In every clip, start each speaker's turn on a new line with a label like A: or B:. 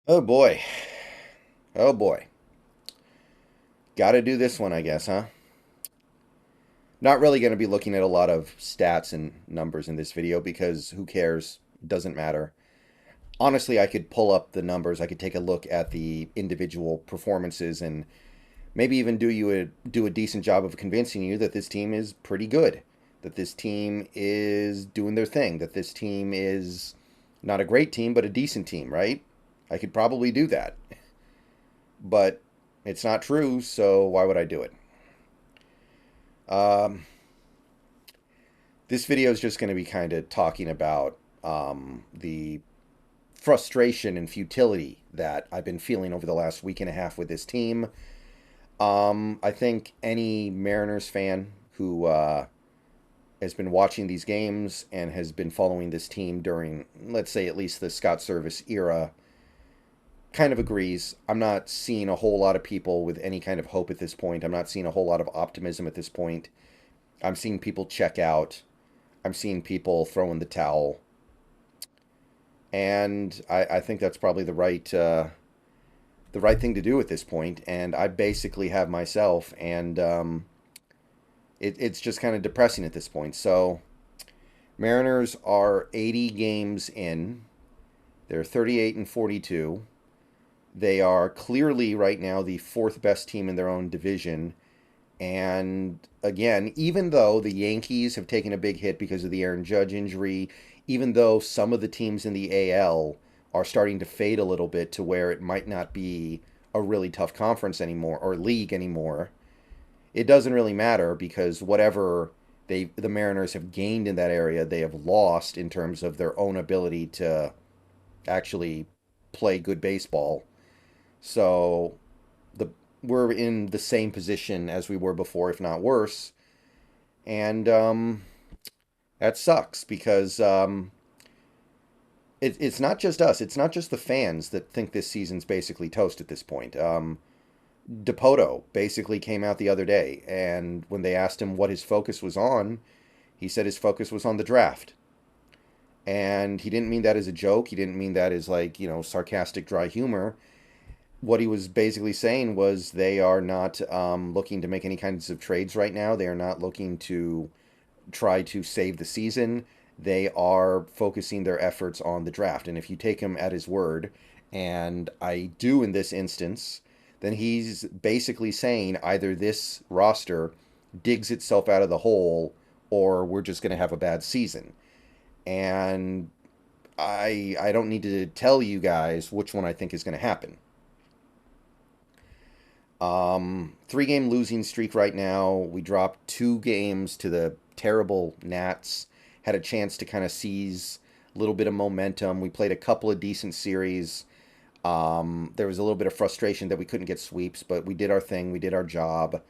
A: Oh boy. Oh boy. Gotta do this one, I guess, huh? Not really going to be looking at a lot of stats and numbers in this video because who cares? Doesn't matter. Honestly, I could pull up the numbers. I could take a look at the individual performances and maybe even do a decent job of convincing you that this team is pretty good, that this team is doing their thing, that this team is not a great team but a decent team, right? I could probably do that. But it's not true, so why would I do it? Um, this video is just going to be kind of talking about the frustration and futility that I've been feeling over the last week and a half with this team. I think any Mariners fan who has been watching these games and has been following this team during, let's say, at least the Scott Service era, kind of agrees. I'm not seeing a whole lot of people with any kind of hope at this point. I'm not seeing a whole lot of optimism at this point. I'm seeing people check out. I'm seeing people throw in the towel, and I think that's probably the right thing to do at this point. And I basically have myself, and it's just kind of depressing at this point. So Mariners are 80 games in. They're 38 and 42. They are clearly right now the fourth best team in their own division. And again, even though the Yankees have taken a big hit because of the Aaron Judge injury, even though some of the teams in the AL are starting to fade a little bit to where it might not be a really tough conference anymore or league anymore, it doesn't really matter because whatever the Mariners have gained in that area, they have lost in terms of their own ability to actually play good baseball. So the we're in the same position as we were before, if not worse. And that sucks because it's not just us. It's not just the fans that think this season's basically toast at this point. Dipoto basically came out the other day, and when they asked him what his focus was on, he said his focus was on the draft. And he didn't mean that as a joke. He didn't mean that as like, sarcastic, dry humor. What he was basically saying was they are not looking to make any kinds of trades right now. They are not looking to try to save the season. They are focusing their efforts on the draft. And if you take him at his word, and I do in this instance, then he's basically saying either this roster digs itself out of the hole or we're just going to have a bad season. And I don't need to tell you guys which one I think is going to happen. 3 game losing streak right now. We dropped 2 games to the terrible Nats. Had a chance to kind of seize a little bit of momentum. We played a couple of decent series. There was a little bit of frustration that we couldn't get sweeps, but we did our thing. We did our job.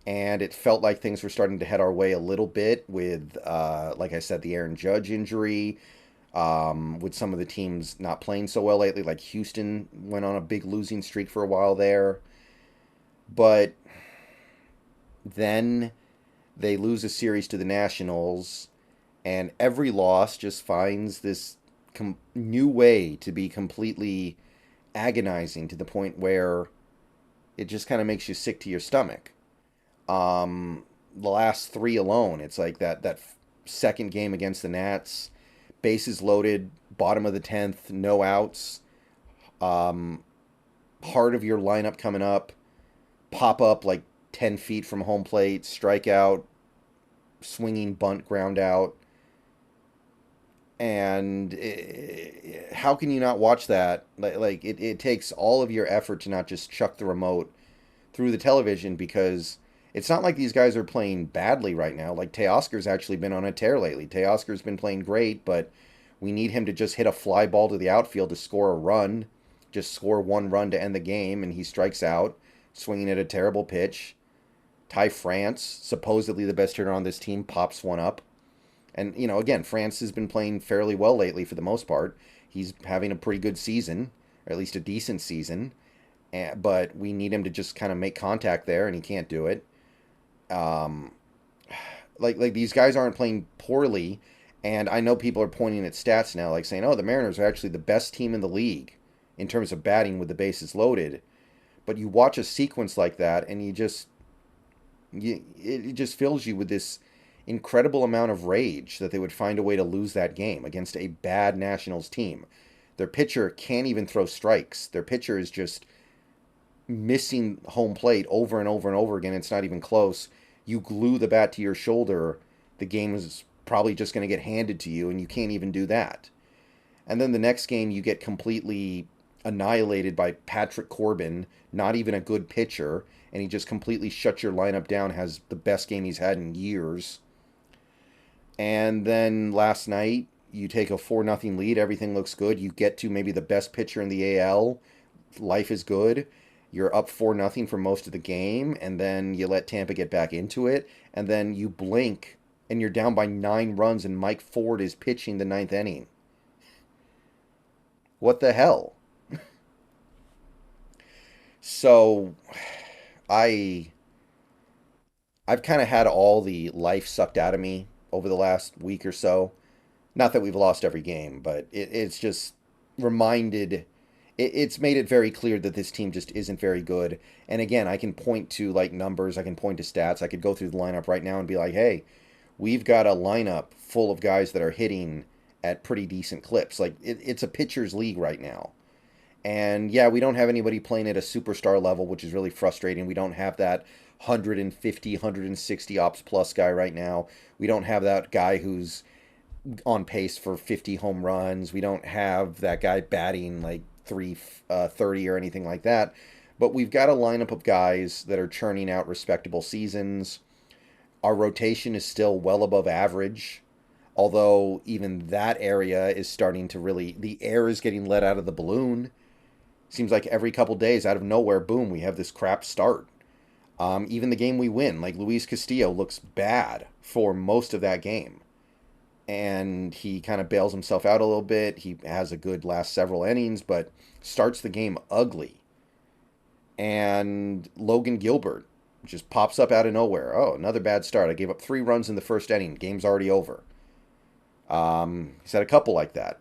A: And it felt like things were starting to head our way a little bit with, like I said, the Aaron Judge injury. With some of the teams not playing so well lately, like Houston went on a big losing streak for a while there. But then they lose a series to the Nationals, and every loss just finds this new way to be completely agonizing to the point where it just kind of makes you sick to your stomach. The last 3 alone, it's like that second game against the Nats, bases loaded, bottom of the 10th, no outs, um, part of your lineup coming up, pop up like 10 feet from home plate, strikeout, swinging bunt, ground out. And how can you not watch that? Like it takes all of your effort to not just chuck the remote through the television because it's not like these guys are playing badly right now. Like Teoscar's actually been on a tear lately. Teoscar's been playing great, but we need him to just hit a fly ball to the outfield to score a run, just score 1 run to end the game, and he strikes out, swinging at a terrible pitch. Ty France, supposedly the best hitter on this team, pops one up. And, again, France has been playing fairly well lately for the most part. He's having a pretty good season, or at least a decent season. But we need him to just kind of make contact there, and he can't do it. Um, like these guys aren't playing poorly, and I know people are pointing at stats now, like saying, "Oh, the Mariners are actually the best team in the league." in terms of batting with the bases loaded. But you watch a sequence like that, and it just fills you with this incredible amount of rage that they would find a way to lose that game against a bad Nationals team. Their pitcher can't even throw strikes. Their pitcher is just missing home plate over and over and over again. It's not even close. You glue the bat to your shoulder, the game is probably just going to get handed to you, and you can't even do that. And then the next game, you get completely annihilated by Patrick Corbin, not even a good pitcher, and he just completely shuts your lineup down, has the best game he's had in years. And then last night, you take a 4-0 lead, everything looks good. You get to maybe the best pitcher in the AL, life is good. You're up 4-0 for most of the game, and then you let Tampa get back into it, and then you blink, and you're down by 9 runs, and Mike Ford is pitching the 9th inning. What the hell? So, I I've kind of had all the life sucked out of me over the last week or so. Not that we've lost every game, but it's just reminded. It's made it very clear that this team just isn't very good. And again, I can point to like numbers, I can point to stats. I could go through the lineup right now and be like, hey, we've got a lineup full of guys that are hitting at pretty decent clips. Like it's a pitcher's league right now. And yeah, we don't have anybody playing at a superstar level, which is really frustrating. We don't have that 150, 160 ops plus guy right now. We don't have that guy who's on pace for 50 home runs. We don't have that guy batting like 330 or anything like that. But we've got a lineup of guys that are churning out respectable seasons. Our rotation is still well above average, although even that area is starting to really, the air is getting let out of the balloon. Seems like every couple days, out of nowhere, boom, we have this crap start. Even the game we win, like Luis Castillo looks bad for most of that game. And he kind of bails himself out a little bit. He has a good last several innings, but starts the game ugly. And Logan Gilbert just pops up out of nowhere. Oh, another bad start. I gave up 3 runs in the first inning. Game's already over. He's had a couple like that.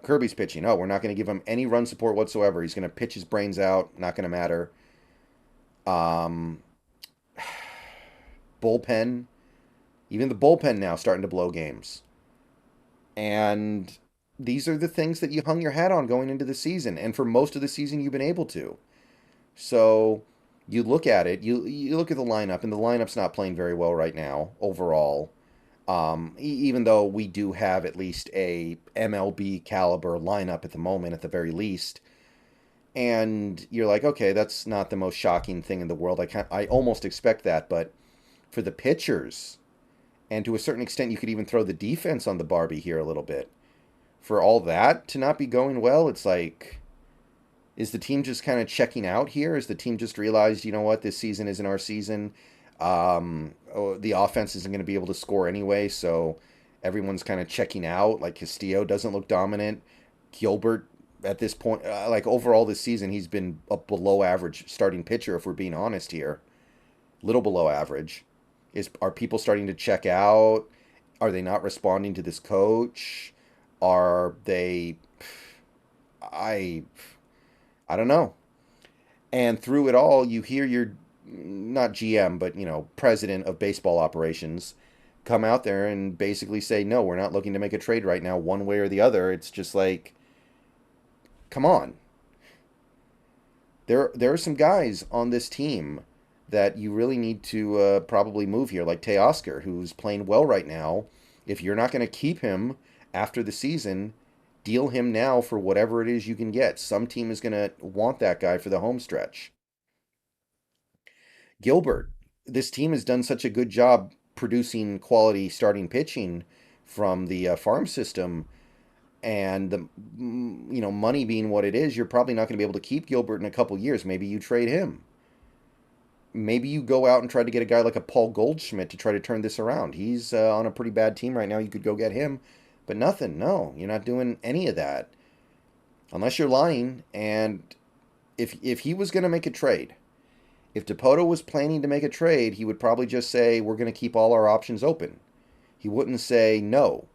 A: Kirby's pitching. Oh, we're not going to give him any run support whatsoever. He's going to pitch his brains out. Not going to matter. Um, Bullpen. Even the bullpen now starting to blow games. And these are the things that you hung your hat on going into the season. And for most of the season, you've been able to. So you look at it, you look at the lineup, and the lineup's not playing very well right now overall. Even though we do have at least a MLB caliber lineup at the moment, at the very least. And you're like, okay, that's not the most shocking thing in the world. I almost expect that, but for the pitchers, and to a certain extent, you could even throw the defense on the Barbie here a little bit. For all that to not be going well, it's like, is the team just kind of checking out here? Is the team just realized, you know what, this season isn't our season? The offense isn't going to be able to score anyway, so everyone's kind of checking out. Like Castillo doesn't look dominant. Gilbert, at this point, like overall this season, he's been a below average starting pitcher, if we're being honest here. Little below average. Are people starting to check out? Are they not responding to this coach? Are they? I don't know. And through it all, you hear your not GM, but president of baseball operations come out there and basically say, no, we're not looking to make a trade right now, one way or the other. It's just like, come on. There are some guys on this team that you really need to probably move here, like Teoscar, who's playing well right now. If you're not going to keep him after the season, deal him now for whatever it is you can get. Some team is going to want that guy for the home stretch. Gilbert, this team has done such a good job producing quality starting pitching from the farm system, and the money being what it is, you're probably not going to be able to keep Gilbert in a couple years. Maybe you trade him. Maybe you go out and try to get a guy like a Paul Goldschmidt to try to turn this around. He's on a pretty bad team right now. You could go get him, but nothing. No, you're not doing any of that unless you're lying. And if he was going to make a trade, if Dipoto was planning to make a trade, he would probably just say, we're going to keep all our options open. He wouldn't say no.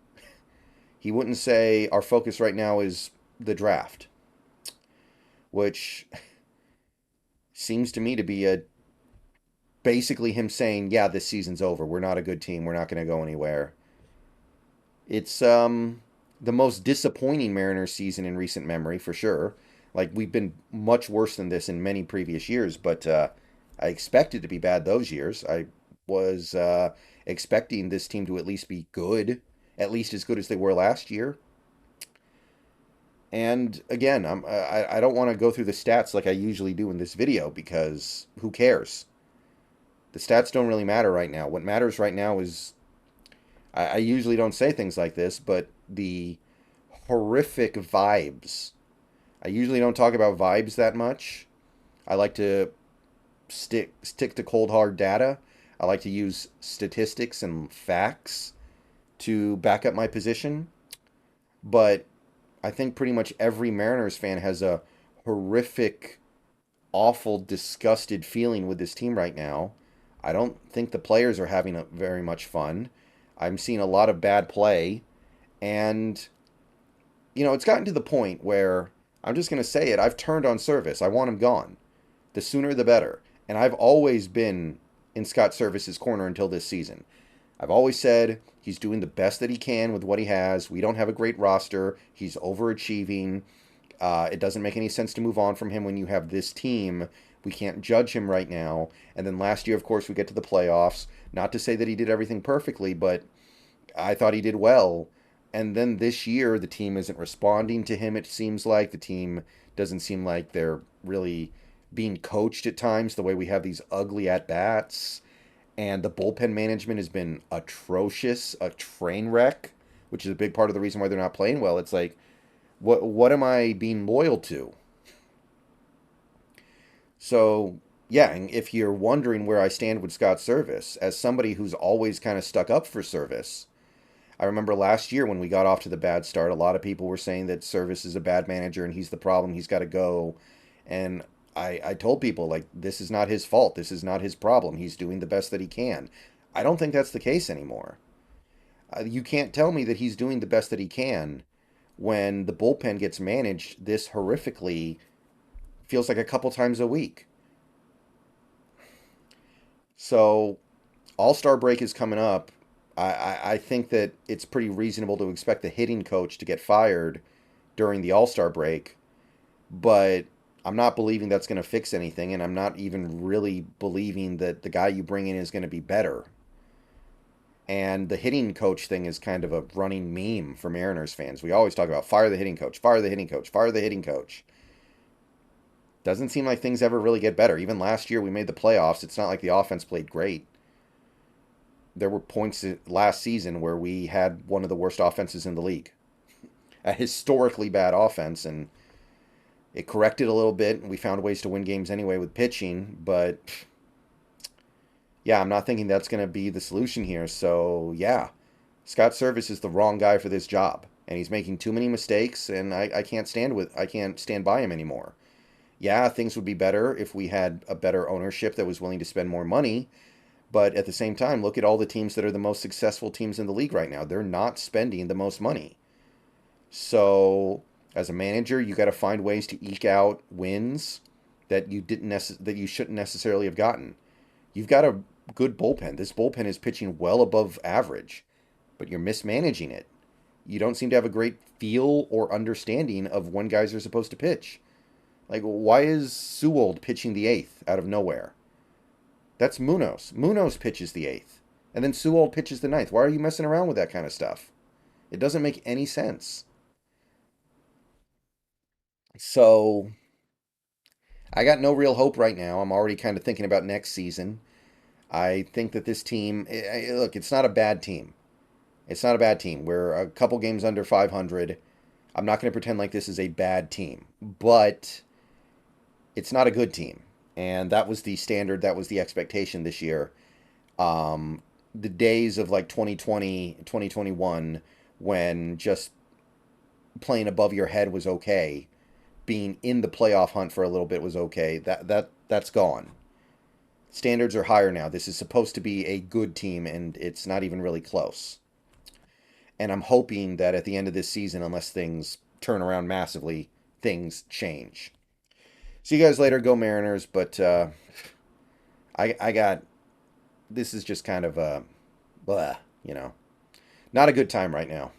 A: He wouldn't say our focus right now is the draft. which seems to me to be a basically him saying, "Yeah, this season's over. We're not a good team. We're not going to go anywhere." It's the most disappointing Mariners season in recent memory for sure. Like we've been much worse than this in many previous years, but I expected to be bad those years. I was expecting this team to at least be good, at least as good as they were last year. And again, I don't want to go through the stats like I usually do in this video because who cares? The stats don't really matter right now. What matters right now is I usually don't say things like this, but the horrific vibes. I usually don't talk about vibes that much. I like to stick to cold hard data. I like to use statistics and facts to back up my position. But I think pretty much every Mariners fan has a horrific, awful, disgusted feeling with this team right now. I don't think the players are having very much fun. I'm seeing a lot of bad play. And, it's gotten to the point where I'm just going to say it. I've turned on Service. I want him gone. The sooner the better. And I've always been in Scott Service's corner until this season. I've always said he's doing the best that he can with what he has. We don't have a great roster. He's overachieving. It doesn't make any sense to move on from him when you have this team. We can't judge him right now. And then last year, of course, we get to the playoffs. Not to say that he did everything perfectly, but I thought he did well. And then this year, the team isn't responding to him, it seems like. The team doesn't seem like they're really being coached at times the way we have these ugly at bats. And the bullpen management has been atrocious, a train wreck, which is a big part of the reason why they're not playing well. It's like, what am I being loyal to? So, yeah, and if you're wondering where I stand with Scott Service, as somebody who's always kind of stuck up for Service, I remember last year when we got off to the bad start, a lot of people were saying that Service is a bad manager and he's the problem, he's got to go. And I told people, like, this is not his fault, this is not his problem, he's doing the best that he can. I don't think that's the case anymore. You can't tell me that he's doing the best that he can when the bullpen gets managed this horrifically, feels like a couple times a week. So, All Star break is coming up. I think that it's pretty reasonable to expect the hitting coach to get fired during the All Star break, but I'm not believing that's going to fix anything, and I'm not even really believing that the guy you bring in is going to be better. And the hitting coach thing is kind of a running meme for Mariners fans. We always talk about fire the hitting coach, fire the hitting coach, fire the hitting coach. Doesn't seem like things ever really get better. Even last year we made the playoffs. It's not like the offense played great. There were points last season where we had one of the worst offenses in the league. A historically bad offense, and it corrected a little bit, and we found ways to win games anyway with pitching, but yeah, I'm not thinking that's going to be the solution here. So, yeah, Scott Service is the wrong guy for this job, and he's making too many mistakes, and I can't stand by him anymore. Yeah, things would be better if we had a better ownership that was willing to spend more money. But at the same time, look at all the teams that are the most successful teams in the league right now. They're not spending the most money. So, as a manager, you got to find ways to eke out wins that that you shouldn't necessarily have gotten. You've got a good bullpen. This bullpen is pitching well above average, but you're mismanaging it. You don't seem to have a great feel or understanding of when guys are supposed to pitch. Like, why is Sewell pitching the eighth out of nowhere? That's Munoz. Munoz pitches the eighth. And then Sewell pitches the ninth. Why are you messing around with that kind of stuff? It doesn't make any sense. So, I got no real hope right now. I'm already kind of thinking about next season. I think that this team, look, it's not a bad team. It's not a bad team. We're a couple games under 500. I'm not going to pretend like this is a bad team, but it's not a good team. And that was the standard, that was the expectation this year. The days of like 2020, 2021, when just playing above your head was okay, being in the playoff hunt for a little bit was okay. That's gone. Standards are higher now. This is supposed to be a good team, and it's not even really close. And I'm hoping that at the end of this season, unless things turn around massively, things change. See you guys later. Go Mariners. But I got this is just kind of a, blah, not a good time right now.